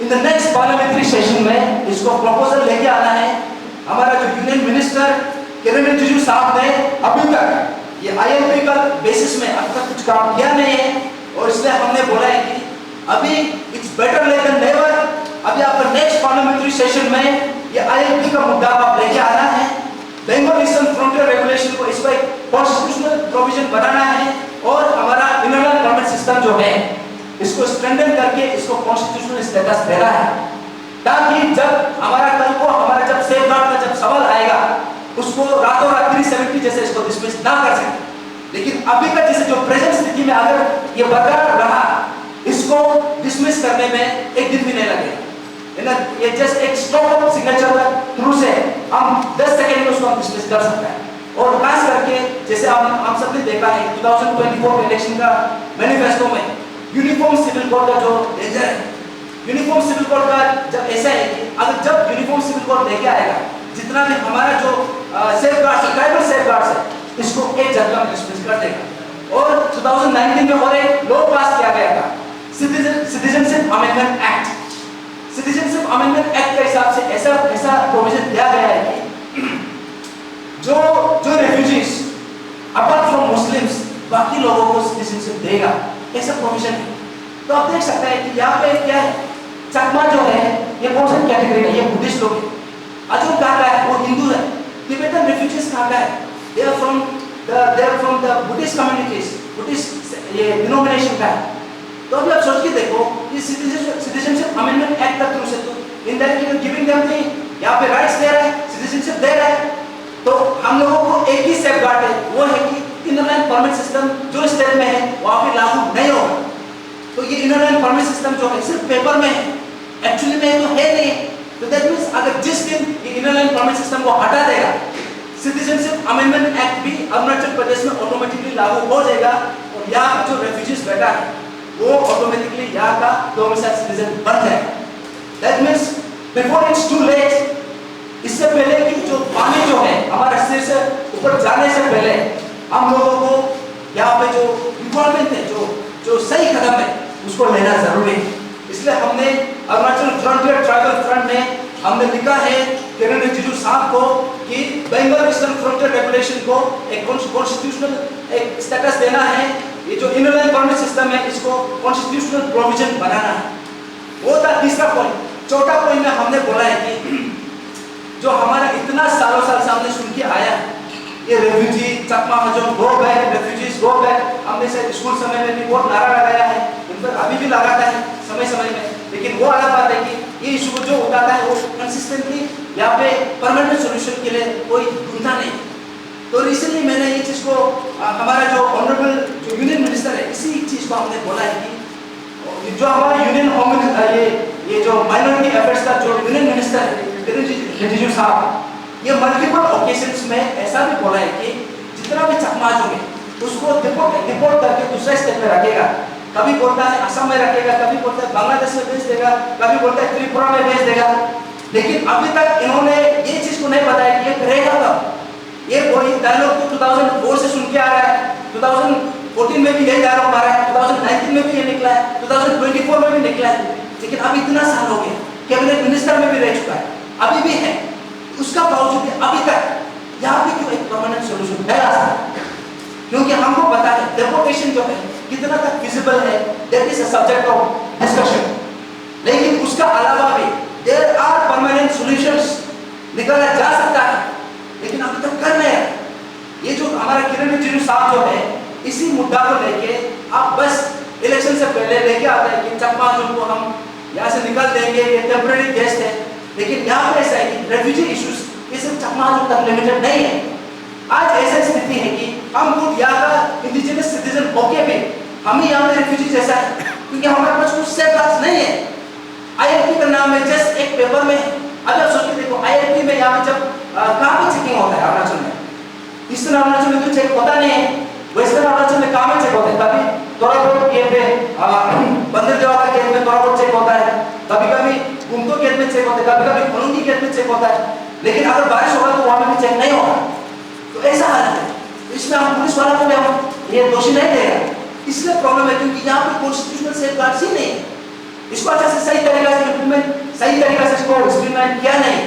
S1: in the next parliamentary session में इसको प्रपोजल लेके आना है। हमारा जो यूनियन मिनिस्टर किरण रिजिजू साहब ने अभी तक ये ILP का बेसिस में अब तक कुछ काम किया नहीं है, और इसलिए हमने बोला है कि अभी it's better late than never. अभी आपका नेक्स्ट पार्लियामेंट्री सेशन में ये ILP का मुद्दा आप लेके आना है, बंगाल ईस्टर्न फ्रंटियर रेगुलेशन को इस पर कॉन्स्टिट्यूशनल प्रोविजन बनाना है, और हमारा इनर लाइन परमिट सिस्टम जो है इसको स्ट्रेंथन करके इसको कॉन्स्टिट्यूशनल स्टेटस देना है, ताकि जब हमारा कल को हमारा जब सेफगार्ड का जब सवाल आएगा उसको रातों रात 370 जैसे इसको डिसमिस ना कर सके। लेकिन अभी का जैसे जो प्रेजेंट स्थिति में अगर ये बरकरार रहा, इसको डिसमिस करने में एक दिन भी नहीं लगेगा। ये जस्ट एक स्ट्रोक ऑफ सिग्नेचर थ्रू से हम 10 सेकंड में उसको हम डिसमिस कर सकते हैं। और खास करके जैसे हम सबने देखा है 2024 इलेक्शन का मैनिफेस्टो में यूनिफॉर्म सिविल कोड का जो डेंजर है, यूनिफॉर्म सिविल कोड का जब ऐसा है कि अगर जब यूनिफॉर्म सिविल कोड लेके आएगा, जितना भी हमारा जो सेफगार्ड्स है, ट्राइबल सेफगार्ड्स है, इसको एक झटका में डिसमिस कर देगा। और 2019 में और एक लॉ पास किया गया था, citizenship amendment act. Citizenship amendment act के हिसाब से ऐसा प्रोविजन दिया गया है कि जो रेफ्यूजीज अपार्ट फ्रॉम मुस्लिम्स बाकी लोगों को सिटीजनशिप देगा, ऐसा प्रोविजन है। तो आप देख सकते हैं कि यहाँ पे क्या है, चकमा जो है ये कौन सा कैटेगरी का, ये बुद्धिस्ट लोग है। अजूम कहाँ का है, वो हिंदू है। तिब्बतन रेफ्यूजीज कहाँ का है, they are from the Buddhist communities, Buddhist ये डिनोमिनेशन का है। तो अभी आप सोच के देखो कि सिटीजनशिप अमेंडमेंट एक्ट का थ्रू से तो इनडायरेक्टली गिविंग देम दी, यहाँ पे राइट्स दे रहा है, सिटीजनशिप दे रहा है। तो हम लोगों को एक ही सेफगार्ड है, वो है कि इनर लाइन परमिट सिस्टम जो स्टेट में है वहाँ पे लागू नहीं होगा। तो ये इनर लाइन परमिट सिस्टम जो है सिर्फ पेपर में है, एक्चुअली में तो है नहीं। तो दैट मीन्स अगर जिस दिन ये इनर लाइन परमिट सिस्टम को हटा देगा, सिटीजनशिप अमेंडमेंट एक्ट भी अरुणाचल प्रदेश में ऑटोमेटिकली लागू हो जाएगा। और यहाँ पे जो रेफ्यूजीज बैठा है वो ऑटोमेटिकली यहाँ का डोमिसाइल सिटीजन बन जाएगा। That means before it's too late, इससे पहले कि जो पानी जो है हमारा सिर से ऊपर जाने से पहले हम लोगों को यहाँ पे जो इन्वॉल्वमेंट है, जो सही कदम है उसको लेना जरूरी है। इसलिए हमने अरुणाचल फ्रंटियर ट्राइबल फ्रंट में हमने लिखा है किरण रिजिजू साहब को कि बंगाल ईस्टर्न फ्रंटियर रेगुलेशन को एक कॉन्स्टिट्यूशनल एक स्टेटस देना है। ये जो इनर लाइन परमिट सिस्टम है इसको कॉन्स्टिट्यूशनल प्रोविजन बनाना है। वो था तीसरा पॉइंट। चौथा पॉइंट में हमने बोला है कि जो हमारा इतना सालों साल से हमने सुन के आया, ये रेफ्यूजी चकमा हजम go back, refugees go back, हमने से स्कूल समय में भी बहुत नारा लगाया है, इन पर अभी भी लगाता है समय समय में। लेकिन वो अलग बात है कि ये इशू जो उठाता है वो कंसिस्टेंटली यहाँ पे परमानेंट सोल्यूशन के लिए कोई ढूंढता नहीं। तो रिसेंटली मैंने ये चीज़ को हमारा जो ऑनरेबल जो यूनियन मिनिस्टर है, इसी चीज़ को हमने बोला है कि जो हमारा यूनियन होम ये जो माइनॉरिटी अफेयर्स का जो यूनियन मिनिस्टर है रिजिजू साहब, ये मल्टीपल ओकेजन्स में ऐसा भी बोला है कि जितना भी चकमा जो है उसको डिपोर्ट करके दूसरे स्टेट में रखेगा। कभी बोलता है असम में रखेगा, कभी बोलता है बांग्लादेश में भेज देगा, कभी बोलता है त्रिपुरा में भेज देगा। लेकिन अभी तक इन्होंने ये चीज को नहीं बताया कि ये करेगा कब। ये वही डायलॉग तो 2004 से सुन के आ रहा है, 2014 में भी यही डायलॉग आ रहा है, 2019 में भी ये निकला है, 2024 में भी निकला है। लेकिन अभी इतना साल हो गया, कैबिनेट मिनिस्टर में भी रह चुका है, अभी भी है। उसका बावजूद अभी तक यहाँ पे क्यों एक परमानेंट सोल्यूशन नहीं आ सकता? क्योंकि हमको पता है डेपोटेशन जो है कितना तक फिजिबल है, that is a subject of discussion. लेकिन उसका अलावा भी देयर आर परमानेंट सॉल्यूशंस निकाला जा सकता है, लेकिन अभी तक कर नहीं है। ये जो हमारा किरण रिजिजू साहब जो है इसी मुद्दा को लेके आप बस इलेक्शन से पहले लेके आते हैं कि चकमा को हम यहाँ से निकाल देंगे, ये टेम्पररी गेस्ट है। लेकिन यहाँ पे ऐसा है कि रेफ्यूजी इश्यूज ये सिर्फ चकमा तक लिमिटेड नहीं है। आज ऐसी स्थिति है कि हम खुद यहाँ का इंडिजिनस सिटीजन होके भी हम ही यहाँ पे रेफ्यूजी जैसा है, क्योंकि हमारे पास कुछ सेफगार्ड्स नहीं है। ILP का नाम है जस्ट एक पेपर में। अगर आप सोच के देखो ILP में यहाँ पे जब कहाँ पे चेकिंग होता है अरुणाचल में, ईस्टर्न अरुणाचल में तो चेक होता नहीं है, वेस्टर्न अरुणाचल में कहाँ में चेक होता है? कभी थोड़ा बहुत गेट पे बंदर देवा का गेट में थोड़ा बहुत चेक होता है, कभी कभी गुमतो गेट में चेक होता है, कभी कभी फलुंगी गेट में चेक होता है। लेकिन अगर बारिश होगा तो वहाँ पे भी चेक नहीं होगा। तो ऐसा हालत है, इसमें हम पुलिस वाला को भी हम ये दोषी नहीं देगा। इसलिए प्रॉब्लम है क्योंकि यहाँ पे कॉन्स्टिट्यूशनल सेफगार्ड्स ही नहीं है। इसको अच्छा से सही तरीके से इम्प्लीमेंट, सही तरीके से इसको स्ट्रीमलाइन किया नहीं।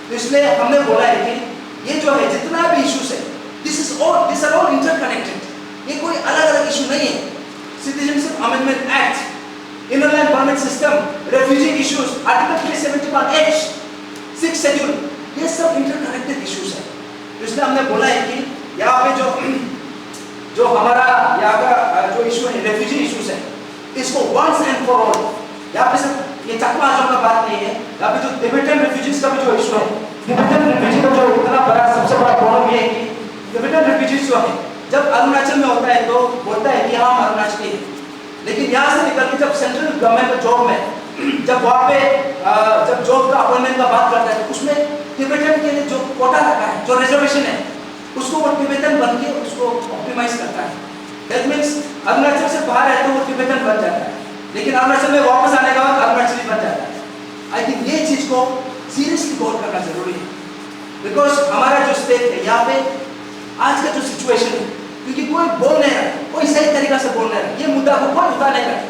S1: तो इसलिए हमने बोला है कि ये जो है जितना भी इश्यूज है दिस आर ऑल इंटरकनेक्टेड। ये कोई अलग अलग इशू नहीं है। Citizenship amendment act, inner line permit system, refugee issues, article 371H, 6 schedule, ये सब इंटरकनेक्टेड इश्यूज है। तो इसलिए हमने बोला है कि यहाँ पे जो हमारा यहाँ का जो इशू है रेफ्यूजी इश्यूज है, इसको वंस एंड फॉर ऑल, यहाँ पे सिर्फ ये चकमा आजम का बात नहीं है, यहाँ पे जो तिब्बतन रिफ्यूजीज का भी जो इशू है, तिब्बतन रिफ्यूजी का जो इतना बड़ा सबसे बड़ा प्रॉब्लम ये है कि तिब्बतन रिफ्यूजीज जो है जब अरुणाचल में होता है तो बोलता है कि हम अरुणाचली हैं, लेकिन यहाँ से निकल के जब सेंट्रल गवर्नमेंट जॉब में जब वहाँ पे जब जॉब का अपॉइंटमेंट का बात करता है तो उसमें तिब्बतन के लिए जो कोटा रखा है, जो रिजर्वेशन है, उसको वो तिब्बतन बन के उसको ऑप्टिमाइज करता है। दैट मीन्स अरुणाचल से बाहर है तो वो तिब्बतन बन जाता है, लेकिन अरुणाचल में वापस आने के बाद अरुणाचली बन जाता है। आई थिंक ये चीज को सीरियसली गौर करना जरूरी है, बिकॉज हमारा जो स्टेट है यहाँ पे आज का जो सिचुएशन है, क्योंकि कोई बोल नहीं रहा, कोई सही तरीका से बोल नहीं रहा, ये मुद्दा को कोई उठा नहीं रहा,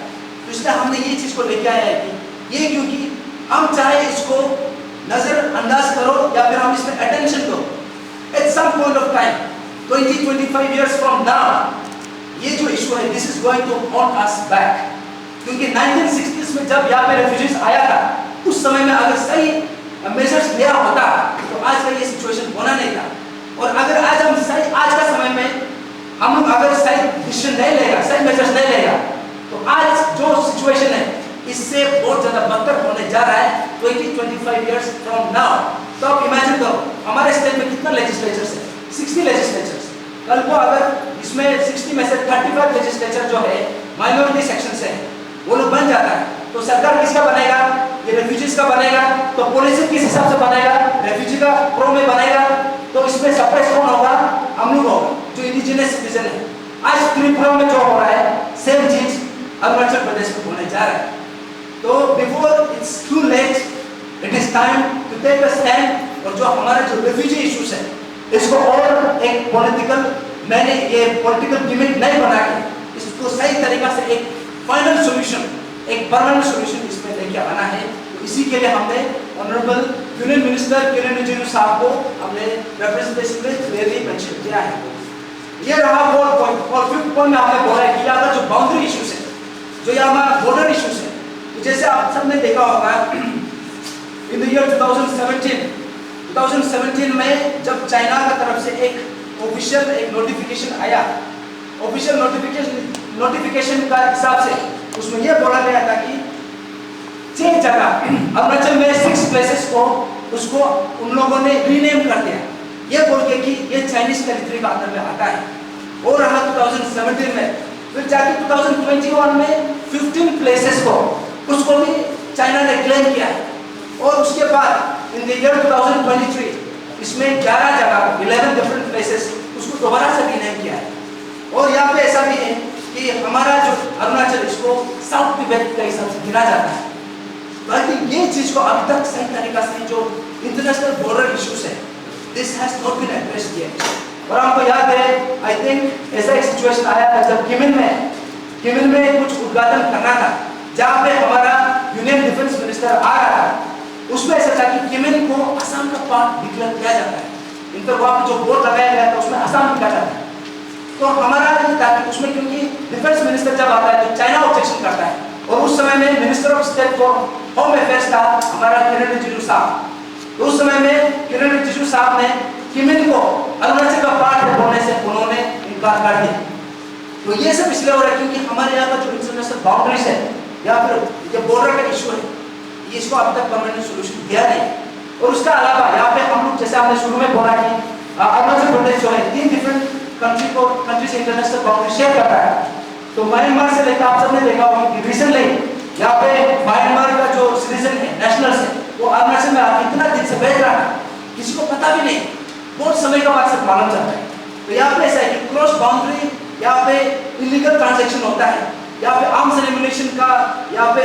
S1: तो इसलिए हमने ये चीज को लेके आया है कि ये क्योंकि हम चाहे इसको नजरअंदाज करो या फिर हम इसमें अटेंशन दो, at some point of time 20-25 years from now ये जो इशू है this is going to haunt us back, क्योंकि 1960s में जब यहाँ पे रेफ्यूजीज आया था उस समय में अगर सही मेजर्स लिया होता तो आज का ये सिचुएशन होना नहीं था। और अगर आज हम सही आज का समय में हम लोग अगर सही डिसीजन नहीं लेगा, सही मेजर्स नहीं लेगा, तो आज जो सिचुएशन है इससे बहुत ज्यादा बदतर होने जा रहा है 20-25 years from now। तो आप इमेजिन करो हमारे स्टेट में कितना लेजिस्लेचर्स है, 60 लेजिस्लेचर्स। कल को अगर इसमें 60 में से 35 लेजिस्लेचर जो है माइनॉरिटी सेक्शन से है, वो लोग बन जाता है, तो सरकार किसका बनेगा? ये रेफ्यूजीज का बनेगा। तो पॉलिसी किस हिसाब से बनेगा? रेफ्यूजी का प्रो में बनेगा। तो इसमें सप्रेस कौन होगा? हम लोग होगा जो इंडिजिनस सिटीजन है। आज त्रिपुरा में जो हो रहा है सेम चीज अरुणाचल प्रदेश में होने जा रहा है। तो before it's too late it is time to take a stand, और जो हमारा जो रेफ्यूजी इश्यूज है इसको और एक पॉलिटिकल मैंने ये पॉलिटिकल गिमिक नहीं बना के इसको सही तरीका से एक फाइनल सॉल्यूशन, एक परमानेंट सॉल्यूशन इसमें लेके आना है। तो इसी के लिए हमने ऑनरेबल यूनियन मिनिस्टर किरण रिजिजू साहब को हमने रिप्रेजेंटेशन में क्लियरली मेंशन किया है। ये रहा 4 पॉइंट, और 5th पॉइंट में हमने बोला है कि यहाँ का जो बाउंड्री इश्यूज है, जो यहाँ हमारा बॉर्डर इश्यूज है, तो जैसे आप सबने देखा होगा इन द ईयर 2017 में जब चाइना की तरफ से एक ऑफिशियल एक नोटिफिकेशन आया, ऑफिशियल नोटिफिकेशन का हिसाब से उसमें यह बोला गया था कि 6 जगह अरुणाचल में 6 प्लेसेस को उसको उन लोगों ने रीनेम कर दिया, ये बोल के कि ये चाइनीज टेरिटरी का अंदर में आता है। और रहा 2017 में, फिर जाके 2021 में 15 प्लेसेस को उसको भी चाइना ने क्लेम किया है। और उसके बाद इन द ईयर 2023 इसमें 11 जगह 11 डिफरेंट प्लेसेस उसको दोबारा से रीनेम किया है। और यहाँ पे ऐसा भी है कि हमारा जो अरुणाचल इसको साउथ तिब्बत के हिसाब से गिना जाता है। बाकी ये चीज को अभी तक सही तरीका से जो इंटरनेशनल बॉर्डर इश्यूज है this has not been addressed yet. और आपको याद है आई थिंक ऐसा एक सिचुएशन आया था जब किमिन में कुछ उद्घाटन करना था, जहाँ पे हमारा यूनियन डिफेंस मिनिस्टर आ रहा था, उसमें ऐसा था कि किमिन को असम का पार्ट डिक्लेयर किया जाता है। इनका वहाँ पे जो बोर्ड लगाया गया था उसमें असम लिखा जाता है। तो हमारा ये था कि उसमें क्योंकि डिफेंस मिनिस्टर जब आता है तो चाइना ऑब्जेक्शन करता है, और उस समय में minister of state for home affairs था हमारा किरण रिजिजू साहब। तो उस समय में किरण रिजिजू साहब ने किमिन को अरुणाचल का पार्ट बोलने से उन्होंने इनकार कर दिया। तो ये सब इसलिए हो रहा है क्योंकि हमारे यहाँ का जो इंटरनेशनल बाउंड्रीज है या फिर ये बॉर्डर का इशू है, इसको अभी तक परमानेंट सोल्यूशन दिया नहीं। और उसका अलावा यहाँ पे हम लोग जैसे हमने शुरू में बोला कि अरुणाचल प्रदेश जो है 3 डिफरेंट कंट्री से इंटरनेशनल बाउंड्री शेयर करता है। तो म्यांमार से लेकर आप सबने देखा होगा कि रिसेंटली यहाँ पे म्यांमार का जो सिटीजन है, नेशनल्स है, वो अरुणाचल में आके इतना दिन से बैठ रहा है, किसी को पता भी नहीं, बहुत समय के बाद से मालूम चलता है। तो यहाँ पे ऐसा है कि क्रॉस बाउंड्री यहाँ पे इलीगल ट्रांजैक्शन होता है, यहाँ पे आर्म्स एलिमिनेशन का यहाँ पे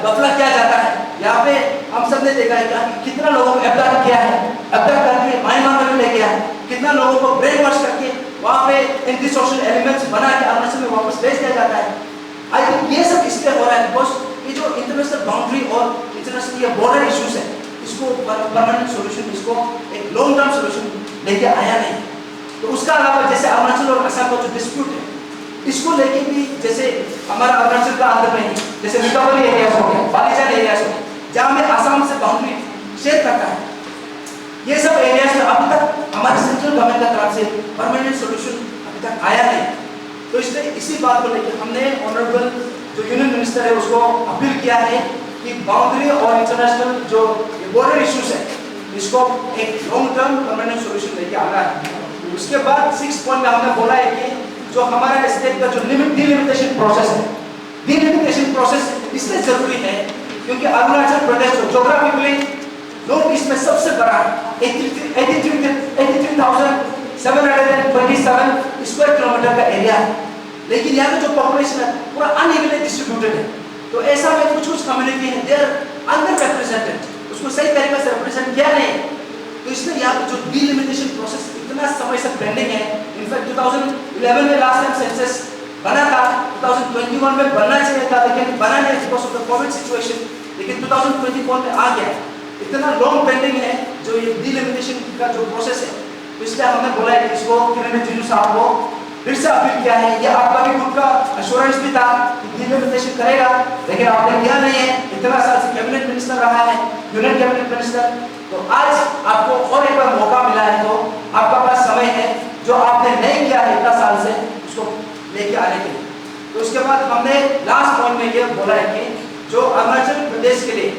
S1: गफला किया जाता है। यहाँ पे हम सब ने देखा है कि कितना लोगों को अब्डक्ट किया है, अब्डक्ट करके म्यांमार में ले गया है, कितना लोगों को ब्रेन वॉश करके वहाँ पे एंटी सोशल एलिमेंट्स बना के अरुणाचल में वापस भेज दिया जाता है। आई थिंक ये सब इसलिए हो रहा है बिकॉज ये जो इंटरनेशनल बाउंड्री और इंटरनेशनल ये बॉर्डर इश्यूज है, इसको परमानेंट सोल्यूशन, इसको एक लॉन्ग टर्म सोल्यूशन लेके आया नहीं। तो उसका अलावा जैसे अरुणाचल और असम का जो डिस्प्यूट है, इसको लेके भी जैसे हमारा अरुणाचल का अंदर में ही जैसे रिकवरी एरियाज हो गया, बालीजान एरियाज हो गया, जहाँ में असम से बाउंड्री शेयर करता है, ये सब एरियाज में अभी तक हमारे सेंट्रल गवर्नमेंट की तरफ से परमानेंट सॉल्यूशन अभी तक आया नहीं। तो इसलिए इसी बात को लेकर हमने ऑनरेबल जो यूनियन मिनिस्टर है उसको अपील किया है कि बाउंड्री और इंटरनेशनल जो बॉर्डर इश्यूज है इसको एक लॉन्ग टर्म परमानेंट सॉल्यूशन लेके आना है। उसके बाद 6 पॉइंट में हमने बोला है कि जो हमारा स्टेट का जो डिलिमिटेशन प्रोसेस है, डिलिमिटेशन प्रोसेस इसलिए जरूरी है क्योंकि अरुणाचल प्रदेश जो ज्योग्राफिकली नॉर्थ ईस्ट में सबसे बड़ा 83,727 स्क्वायर किलोमीटर का एरिया है, लेकिन यहाँ का जो पॉपुलेशन है पूरा अनइवनली डिस्ट्रीब्यूटेड है। तो ऐसा में कुछ कम्युनिटी है दे आर अंडर रिप्रेजेंटेड, उसको सही तरीके से रिप्रेजेंट किया नहीं। तो इसलिए यहाँ पे जो डिलिमिटेशन प्रोसेस इतना समय से पेंडिंग है। इनफैक्ट 2011 में लास्ट टाइम सेंसस बना था, 2021 में बनना चाहिए था लेकिन बना नहीं because of the Covid situation, लेकिन 2024 में आ गया। इतना लॉन्ग पेंडिंग है जो ये डिलिमिटेशन का जो प्रोसेस है। तो इसलिए हमने बोला है कि इसको किरण रिजिजू साहब को फिर से अपील किया है। ये आपका भी खुद का एश्योरेंस भी था कि डिलिमिटेशन करेगा, लेकिन आपने किया नहीं है। इतना साल से कैबिनेट मिनिस्टर रहा है, यूनियन कैबिनेट मिनिस्टर, तो आज आपको और एक बार मौका मिला है, तो आपका पास समय है जो आपने नहीं किया है इतना साल से उसको लेके आने के लिए। तो उसके बाद हमने लास्ट पॉइंट में ये बोला है कि जो अरुणाचल प्रदेश के लिए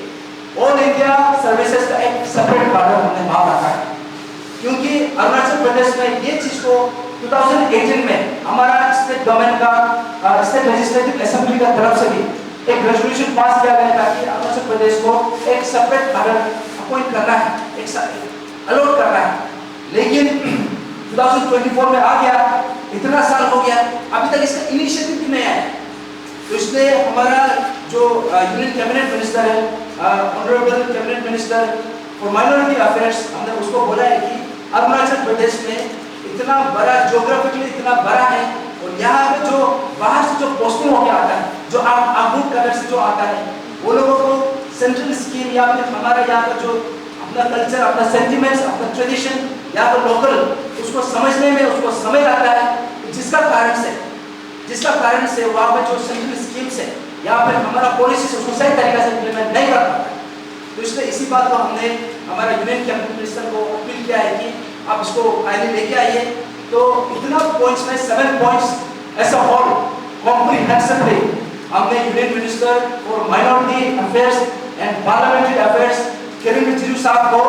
S1: ऑल इंडिया सर्विसेज का एक सेपरेट कार्डर हमने मांग रखा है, क्योंकि अरुणाचल प्रदेश में ये चीज को 2018 में हमारा स्टेट गवर्नमेंट का स्टेट लेजिस्लेटिव असेंबली का तरफ से भी एक रेजोल्यूशन पास किया गया था कि अरुणाचल प्रदेश को एक सेपरेट कार्डर अपॉइंट करना है, एक अलॉट करना है। लेकिन 2024 में आ गया, इतना साल हो गया, अभी तक इसका इनिशिएटिव भी नहीं आया। तो इसलिए हमारा जो यूनियन कैबिनेट मिनिस्टर है, honourable cabinet minister for minority affairs, हमने उसको बोला है कि अरुणाचल प्रदेश में इतना बड़ा ज्योग्राफिकली इतना बड़ा है और यहाँ पे जो बाहर से जो पोस्टिंग होके आता है, जो आउटलुक कलर से जो आता है, वो लोगों को सेंट्रल स्कीम या फिर हमारा यहाँ का जो अपना कल्चर, अपना सेंटिमेंट्स, अपना ट्रेडिशन यहाँ पर लोकल उसको समझने में उसको समय लगता है, जिसका कारण से वहाँ पे जो सेंट्रल स्कीम्स है या फिर हमारा पॉलिसी उसको सही तरीके से इम्प्लीमेंट नहीं कर पाता। तो इसलिए इसी बात को हमने हमारा यूनियन कैबिनेट मिनिस्टर को अपील किया है कि आप इसको फाइनली लेके आइए। तो इतना पॉइंट्स में 7 पॉइंट्स ऐसा होल कॉम्प्रिहेंसिवली हमने union minister for minority affairs and parliamentary affairs Kiren Rijiju साहब को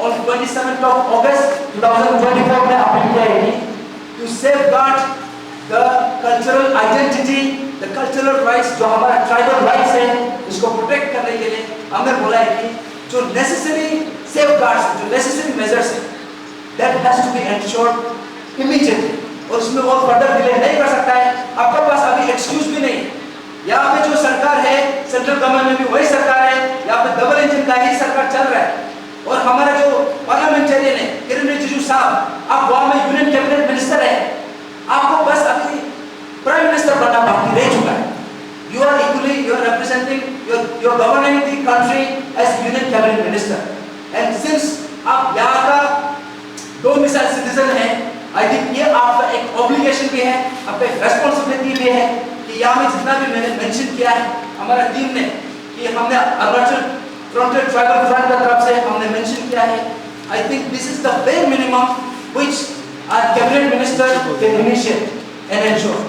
S1: ऑन 27 अगस्त 2024 में अपील किया है कि to safeguard the cultural identity, the cultural rights, जो हमारा ट्राइबल राइट्स है, इसको प्रोटेक्ट करने के लिए हमने बोला है कि जो नेसेसरी सेफगार्ड्स, जो नेसेसरी मेजर्स है, that has to be ensured immediately, और उसमें वो फर्दर डिले नहीं कर सकता है। आपके पास अभी एक्सक्यूज भी नहीं। यहाँ पे जो सरकार है, सेंट्रल गवर्नमेंट में भी वही सरकार है, यहाँ पे डबल इंजन का ही सरकार चल रहा है। और हमारा जो पार्लियामेंटेरियन है किरण रिजिजू साहब, आप वहाँ में यूनियन कैबिनेट मिनिस्टर है, आपको बस अभी प्राइम मिनिस्टर बनना बाकी रह चुका है। You are equally, you are representing, you are governing the country as union cabinet minister. And since आप यहाँ का डोमिसाइल सिटीजन हैं, I think ये आपका एक ऑब्लिगेशन भी है, आपका एक रेस्पॉन्सिबिलिटी भी है कि यहाँ में जितना भी मैंने मेंशन किया है हमारा टीम ने, कि हमने अरुणाचल फ्रंटियर ट्राइबल फ्रंट की तरफ से हमने मेंशन किया है। I think this is the bare minimum which our cabinet minister can initiate and ensure.